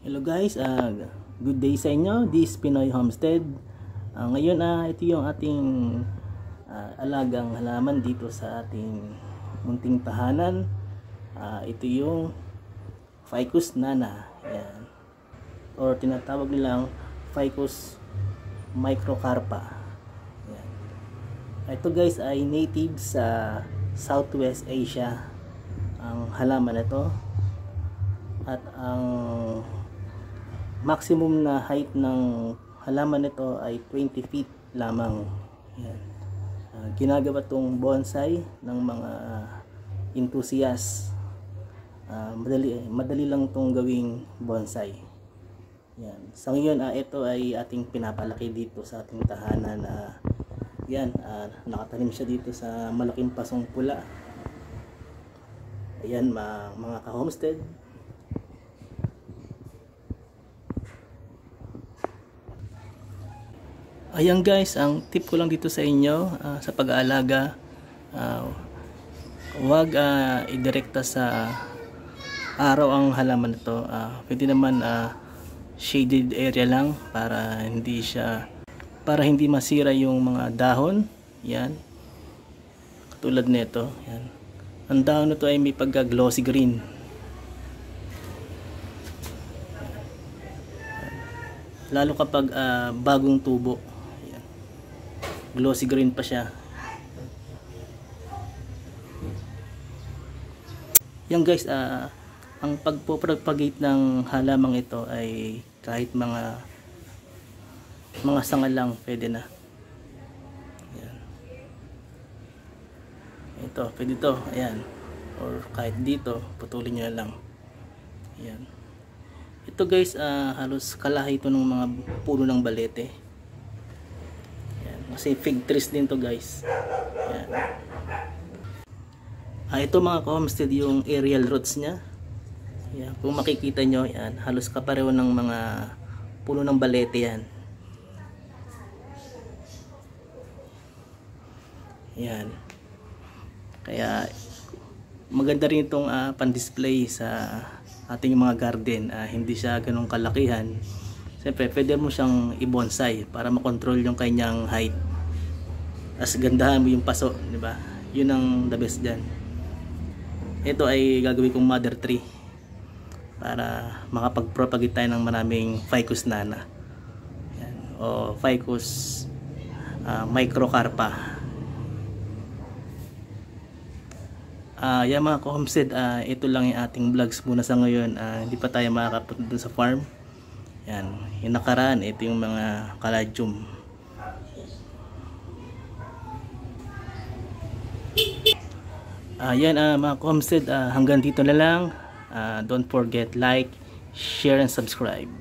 Hello guys, good day sa inyo. This is Pinoy Homestead. Ngayon ito yung ating alagang halaman dito sa ating munting tahanan. Ito yung Ficus nana. Ayan. Or tinatawag nilang Ficus microcarpa. Ayan. Ito guys ay native sa Southwest Asia ang halaman ito. At ang maximum na height ng halaman nito ay 20 feet lamang. Yan. Ginagawa tong bonsai ng mga enthusiast. Madali lang tong gawing bonsai. Yan. Sa ngayon ito ay ating pinapalaki dito sa ating tahanan. Yan, nakatanim siya dito sa malaking pasong pula. Ayan mga ka-homestead. Ayan guys, ang tip ko lang dito sa inyo sa pag-aalaga, huwag idirekta sa araw ang halaman nito. Pwede naman shaded area lang para hindi masira yung mga dahon. Yan. Katulad nito, yan. Ang dahon nito ay may pagka-glossy green. Lalo kapag bagong tubo. Glossy green pa siya. Yan guys, ang pagpropagate ng halamang ito ay kahit mga sanga lang pwede na. Yan. Ito, pwede to. Ayan. Or kahit dito, putulin nyo lang. Ayan. Ito guys, halos kalahi ito ng mga puno ng balete. Kasi fig trees din to guys. Yan. Ito mga ka-homestead yung aerial roots nya. Yan. Kung makikita nyo, yan, halos kapareho ng mga puno ng balete yan. Yan. Kaya maganda rin itong pan-display sa ating mga garden. Hindi siya ganun kalakihan. Siyempre, pwede mo siyang i-bonsai para makontrol yung kanyang height. As gandahan mo yung paso, di ba? Yun ang the best dyan. Ito ay gagawin kong mother tree para makapag-propagate tayo ng maraming Ficus nana. Yan. O Ficus microcarpa. Yan mga ka-homestead, ito lang yung ating vlogs muna sa ngayon. Hindi pa tayo makakapunta dun sa farm. Yan, yung nakaraan, ito yung mga caladium. Yan mga homestead, hanggang dito na lang. Don't forget like, share and subscribe.